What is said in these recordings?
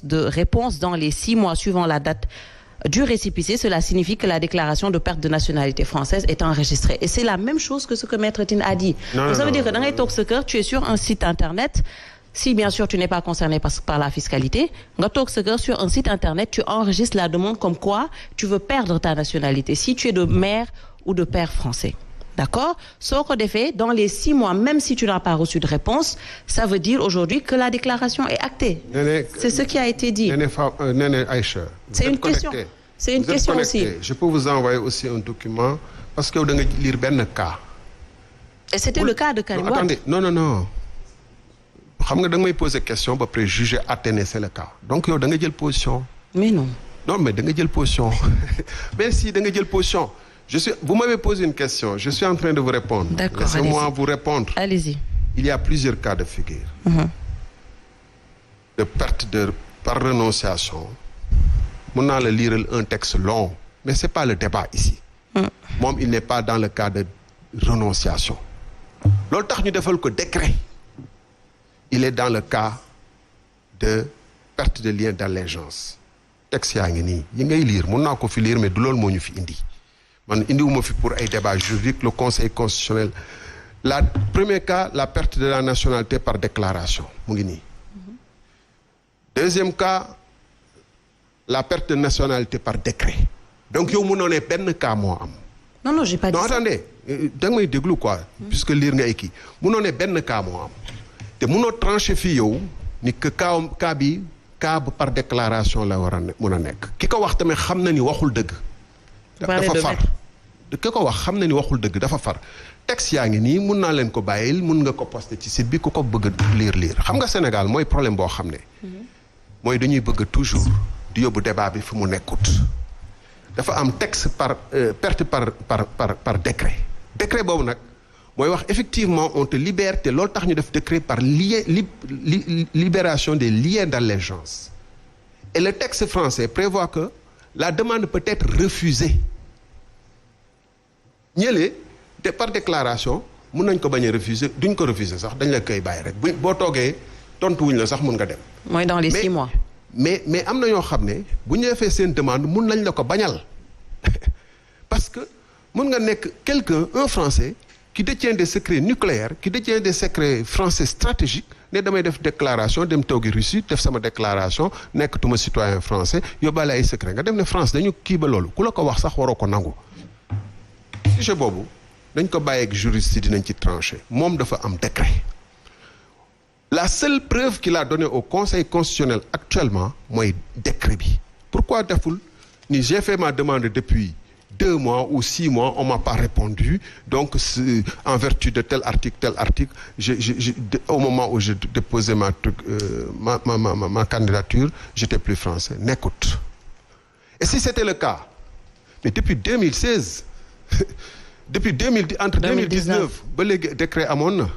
de réponse dans les 6 mois suivant la date du récépissé, cela signifie que la déclaration de perte de nationalité française est enregistrée. Et c'est la même chose que ce que Maître Tine a dit. Donc, ça veut dire que dans les talks, tu es sur un site internet. Si bien sûr tu n'es pas concerné par la fiscalité, sur un site internet, tu enregistres la demande comme quoi tu veux perdre ta nationalité si tu es de mère ou de père français. D'accord? Sauf que fait, dans les 6 mois, même si tu n'as pas reçu de réponse, ça veut dire aujourd'hui que la déclaration est actée. C'est ce qui a été dit. Aïcha, c'est une question. C'est une question aussi. Je peux vous envoyer aussi un document parce que vous devez lire ben cas. Et c'était le cas de Karim Wade. Attendez, non. Xam nga da nga may poser question ba après juger atténuer c'est le cas. Donc yow da nga jël position. Mais non. Non mais da nga jël position. Mais si da nga jël position. Vous m'avez posé une question, je suis en train de vous répondre. D'accord. Laissez-moi vous répondre. Allez-y. Il y a plusieurs cas de figure. De perte par renonciation. Mon a lire un texte long, mais c'est pas le débat ici. Moi, il n'est pas dans le cas de renonciation. L'autre ñu defal ko décret. Il est dans le cas de perte de lien d'allégeance. Texte yaa ngi nii yi ngay lire mun naa ko fi lire mais du loolu moo ñu fi indi. Man indiwuma fi pour ay débat juridique le Conseil constitutionnel. Premier cas, la perte de la nationalité par déclaration. Mu ngi nii. Deuxième cas, la perte de nationalité par décret. Donc yow mënoo ne benn cas moo am. Non, j'ai pas dit ça. Non, attendez, da nga may déglu quoi, puisque lire nga ay kii. Mënoo ne benn cas moo am. Te mënoo trancher fii yow ni que cas bi cas par déclaration la war a mën a nekk. Ki ko wax tamit xam na ni waxul dëgg. Dafa far. Ki ko wax xam na ni waxul dëgg dafa far. Texte yaa ngi nii mun naa leen ko bàyyil mun nga ko poster ci site bi ku ko bëgg lire. Xam nga Sénégal mooy problème boo xam ne. Mooy dañuy bëgg toujours di yóbbu débat bi fu mu nekkut. Dafa am texte par perte par décret. Décret boobu nag mooy wax effectivement on te libère te loolu tax ñu def décret par libération des liens d'allégeance. Et le texte français prévoit que la demande peut être refusée. Ñële te par déclaration mun nañ ko bañ a refuser duñ ko refuser sax dañ la koy bàyyi rek boo toogee tontu wuñ la sax mun nga dem. Mooy dans les 6 mois. mais am na ñoo xam ne bu ñu defee seen demande mun nañ la ko bañal parce que mun nga nekk un Français qui détient des secrets nucléaires qui détient des secrets français stratégiques ne damay def déclaration dem toogi Russie def sama déclaration nekkatuma citoyen français yóbbaale ay secret nga dem ne France dañu kii ba loolu ku la ko wax sax waroo ko nangu. Sujet boobu dañ ko bàyyi ak juriste dinañ ci trancher moom dafa am décret. La seule preuve qu'il a donnée au Conseil constitutionnel actuellement, mooy décret bi. Pourquoi deful ni j'ai fait ma demande depuis 2 mois ou 6 mois, on m'a pas répondu. Donc en vertu de tel article, au moment où je déposais ma candidature, j'étais plus français. N'écoute. Et si c'était le cas, mais depuis 2016, entre 2019, ba léegi décret amoon na.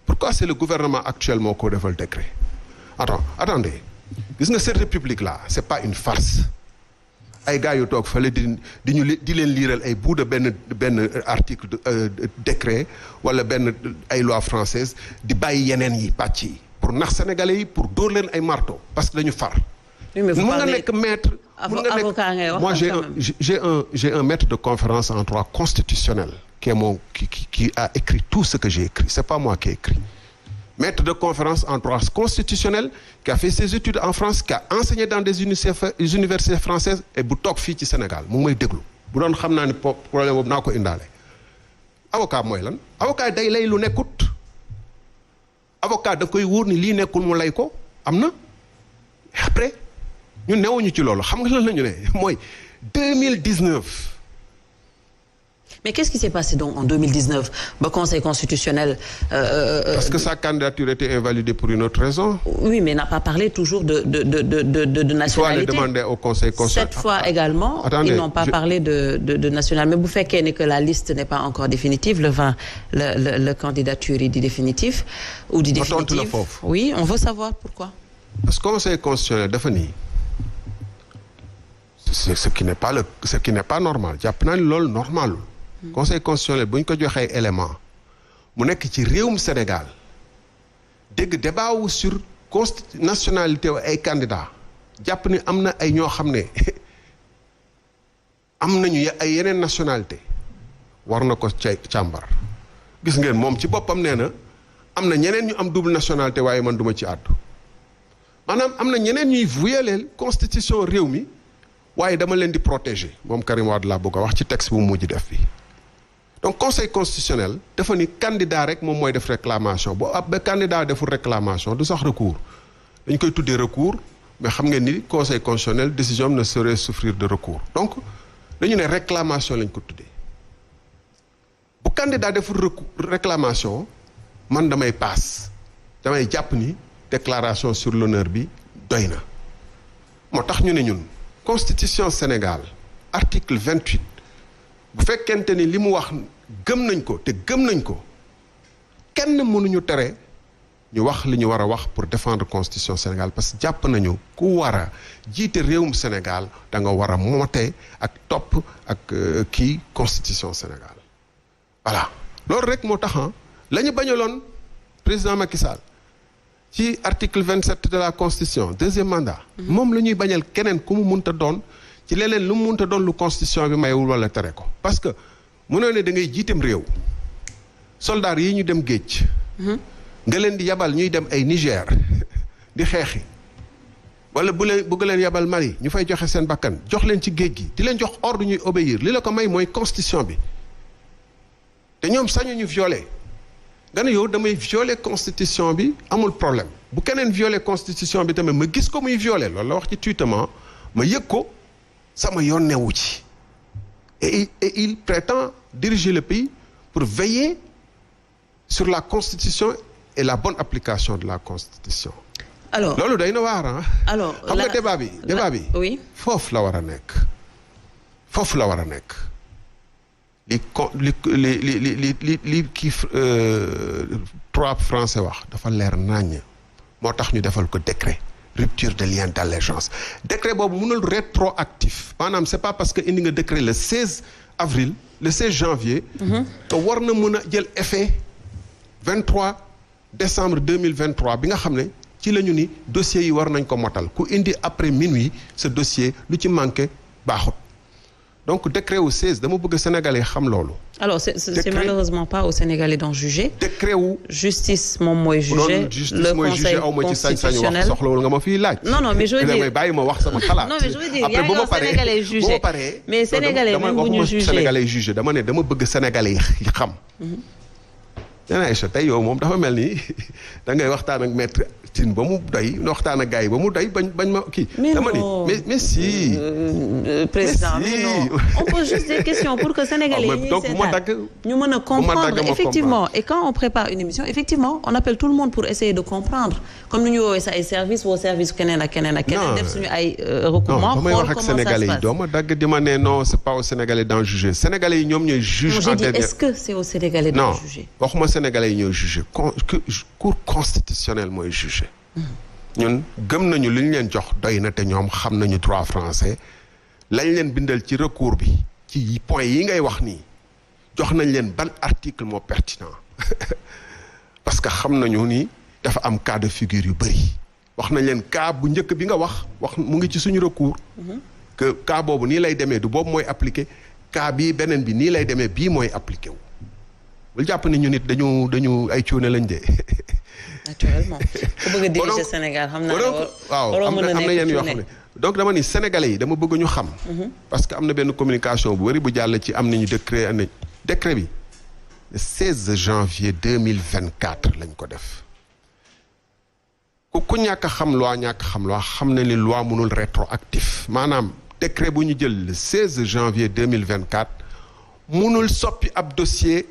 Pourquoi c'est le gouvernement actuellement qui a le décret? Attendez. Cette république-là, c'est pas une farce. Ay gars yu toog fale di leen liiral ay bout de benn article décret wala benn ay loi française di bàyyi yeneen yi pàcc yi pour nax sénégalais yi pour dóor leen ay marteau parce que dañu far. Mun nga nekk maître. Moi j'ai un maître de conférence en droit constitutionnel. Qui a écrit tout ce que j'ai écrit. C'est pas moi qui ai écrit. Maître de conférence en droit constitutionnel, qui a fait ses études en France, qui a enseigné dans des universités françaises et bu toog fii ci Sénégal mu ngi may déglu bu doon xam naa ni problème boobu naa ko indaale. Avocat mooy lan avocat day lay lu nekkut avocat da koy wóor ni lii nekkul mu lay ko am na après ñu newuñu ci loolu xam nga lan la ñu ne mooy 2019. Mais qu'est-ce qui s'est passé donc en 2019 le Conseil constitutionnel parce que sa candidature était invalidée pour une autre raison. Oui, mais n'a pas parlé toujours de nationalité. Il faut aller demander au Conseil constitutionnel. Cette fois également, ils n'ont pas parlé de national. Mais vous faites que la liste n'est pas encore définitive. Le 20, la candidature est définitive ou définitive. Oui, on veut savoir pourquoi. Parce que le Conseil constitutionnel défini. C'est ce qui n'est pas normal. Jàpp naa ni loolu normal. Conseil constitutionnel bu ñu ko joxee élément mu nekk ci réewum Sénégal dégg débat wu sur nationalité ay candidats jàpp ni am na ay ñoo xam ne am nañu ay yeneen nationalité war na ko càmbar gis ngeen moom ci boppam nee na am na ñeneen ñu am double nationalité waaye man duma ci àddu maanaam am na ñeneen ñuy violer constitution réew mi waaye dama leen di protéger moom Karim Wade laa bëgg a wax ci texte bu mujj def bi donc conseil constitutionnel dafa ni candidat rek moom mooy def réclamation bu ab ba candidat deful réclamation du sax recours dañ koy tuddee recours mais xam ngeen ni conseil constitutionnel décision ne saurait souffrir de recours donc dañu ne réclamation lañ ko tuddee bu candidat deful réclamation man damay paas damay jàpp ni déclaration sur l'honneur bi doy na moo tax ñu ne ñun constitution Sénégal article 28 bu fekkente ni li mu wax gëm nañ ko te gëm nañ ko kenn mënuñu tere ñu wax li ñu war a wax pour défendre constitution Sénégal parce que jàpp nañu ku war a jiite réewum Sénégal da nga war a moote ak topp ak kii constitution Sénégal voilà loolu rek moo tax la ñu bañaloon président Macky Sall ci article 27 de la constitution deuxième mandat moom la ñuy bañal keneen ku mu munta doon ci leneen lu mu munta doon lu constitution bi mayewul wala tere ko parce que mënoo ne da ngay jiitam réew soldats yi ñu dem géej nga leen di yabal ñuy dem ay Niger di xeexi wala bëgg leen yabal Mali ñu fay joxe seen bakkan jox leen ci géej gi di leen jox ordre ñuy obéir li la ko may mooy constitution bi te ñoom sañu ñu violer nga ne yow damay violer constitution bi amul problème bu keneen violer constitution bi tamit ma gis ko muy violer loolu la wax ci tuitement ma yëg ko sama yoon newu ci et il prétend diriger le pays pour veiller sur la constitution et la bonne application de la constitution. alors loolu day na waar alors xam nga débat bi oui foofu la war a nekk foofu la war a nekk li kii trois français wax dafa leer naññ moo tax ñu defal ko décret rupture de lien d'allégeance décret boobu mënul rétroactif maanaam c'est pas parce que indi nga décret le 16 avril le 16 janvier te war na mën a jël effet 23 décembre 2023 bi nga xam ne ci la ñu ni dossiers yi war nañ ko motal ku indi après minuit ce dossier lu ci manqué baaxut donc décret wu 16 dama bëgg Sénégalais xam loolu. alors c'est malheureusement pas aux Sénégalais d'en juger. décret wu. justice moom mooy juger. le conseil constitutionnel soxlawul nga ma fiy laaj. non mais je veux dire bàyyi ma wax sama xalaat. non mais je veux dire yaa ngi wax Sénégalais juger mais Sénégalais même bu ñu juger Sénégalais juger dama ne dama bëgg Sénégalais yi xam. nee naa Aïcha tey yow moom dafa mel ni da ngay waxtaan ak maître Tine ba mu doy waxtaan ak gars yi ba mu doy bañ ma kii. dama ni mais si. président mais non on pose juste des questions pour que Sénégalais yi donc bu ma dagg ñu mën a comprendre effectivement et quand on prépare une émission effectivement on appelle tout le monde pour essayer de comprendre comme ni ñu woowee sa ay service woo service keneen ak keneen ak keneen def suñu ay recoupement non ba may wax ak Sénégalais yi doo ma dagg di ma ne non c'est pas aux Sénégalais d'en juger Sénégalais yi ñoom ñooy juge en dernier. est-ce que c'est aux Sénégalais d'en juger. non waxuma Sénégalais yi ñooy juger cour constitutionnelle mooy juger. ñun gëm nañu li ñu leen jox doy na te ñoom xam nañu droit français lañ leen bindal ci recours bi ci point yi ngay wax nii jox nañ leen ban article moo pertinent parce que xam nañu ni dafa am cas de figure yu bëri wax nañ leen cas bu njëkk bi nga wax mu ngi ci suñu recours que cas boobu nii lay demee du boobu mooy appliqué cas bii beneen bi nii lay demee bii mooy appliqué wu bul jàpp ni ñu nit dañu ay cuune lañ de naturellement ku bëgg a diriger Sénégal xam naa waaw am na yenn yoo xam ne donc dama ni Sénégalais yi dama bëgg ñu xam parce que am na benn communication bu bari bu jàll ci am nañu décret bi le 16 janvier 2024 lañ ko def ku ñàkk xam loi xam na ni loi mënul rétroactif maanaam décret bu ñu jël le 16 janvier 2024 mënul soppi ab dossier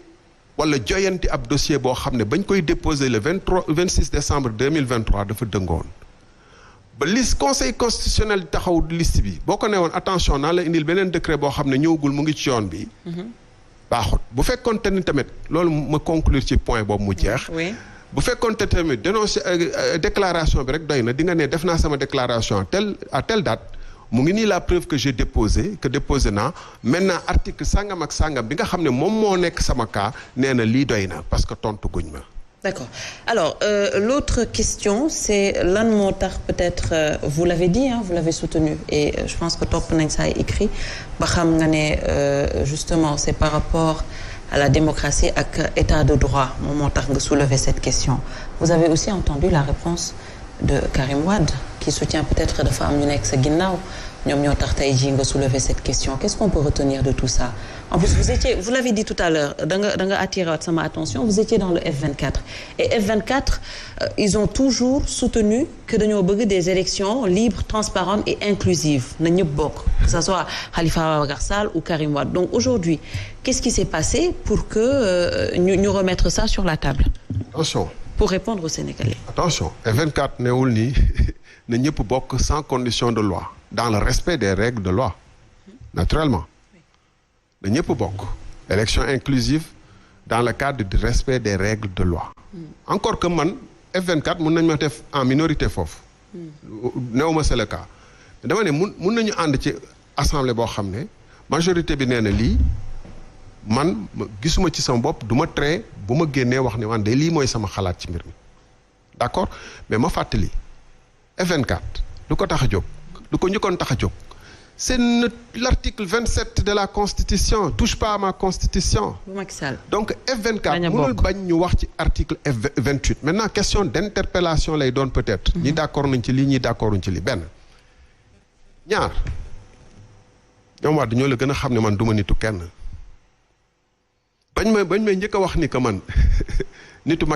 wala joyanti ab dossier boo xam ne bañ koy déposer le 26 décembre 2023 dafa dëngoon ba liste conseil constitutionnel taxaw liste bi boo ko nee woon attention naa la indil beneen décret boo xam ne ñëwagul mu ngi ci yoon bi baaxut bu fekkoon te ni tamit loolu ma conclure ci point boobu mu jeex bu fekkoon te tamit dénoncer déclaration bi rek doy na di nga ne def naa sama déclaration à telle date mu ngi nii la preuve que j'ai déposé naa maintenant article sangam ak sangam bi nga xam ne moom moo nekk sama cas nee na lii doy na parce que tontu guñ ma D'accord. Alors, l'autre question, c'est lan moo tax peut-être, vous l'avez dit, hein, vous l'avez soutenu, et je pense que topp nañ saa écrit ba xam nga ne justement c'est par rapport à la démocratie ak état de droit moom moo tax nga soulever cette question. Vous avez aussi entendu la réponse de Karim Wade qui soutient peut-être dafa am ñu nekk sa ginnaaw ñoom ñoo tax tey jii nga soulever cette question. Qu'est-ce qu'on peut retenir de tout ça? En plus, vous l'avez dit tout à l'heure, da nga attiré sama attention, vous étiez dans le F24. Et F24, ils ont toujours soutenu que dañoo bëgg des élections libres, transparentes et inclusives. Na ñëpp bokk, que ça soit Khalifa Ababacar Sall ou Karim Wade. Donc aujourd'hui, qu'est-ce qui s'est passé pour que ñu remettre ça sur la table? Attention. Pour répondre aux Sénégalais. Attention, F24 newul ni na ñëpp bokk sans condition de loi, dans le respect des règles de loi, naturellement. Na ñëpp bokk élection inclusive dans le cadre du respect des règles de loi. Encore que man F24 mun nañu ma def en minorité foofu. néew ma c'est le cas dama ne mun nañu ànd ci assemblée boo xam ne majorité bi nee na lii man gisuma ci sama bopp du ma tere bu ma génnee wax ne man de lii mooy sama xalaat ci mbir mi d'accord mais ma fàttali F24 lu ko tax a jóg lu ko njëkkoon tax a jóg. C'est l'article 27 de la Constitution. Touche pas à ma Constitution. Donc F24 mënul bañ ñu wax ci article F28. Maintenant question d'interpellation lay doon peut-être. ñi d'accord nañ ci lii ñi d'accord nañ ci lii benn. ñaar ñoom wax dañoo la gën a xam ne man duma nitu kenn. bañ may njëkk a wax ni que man nitu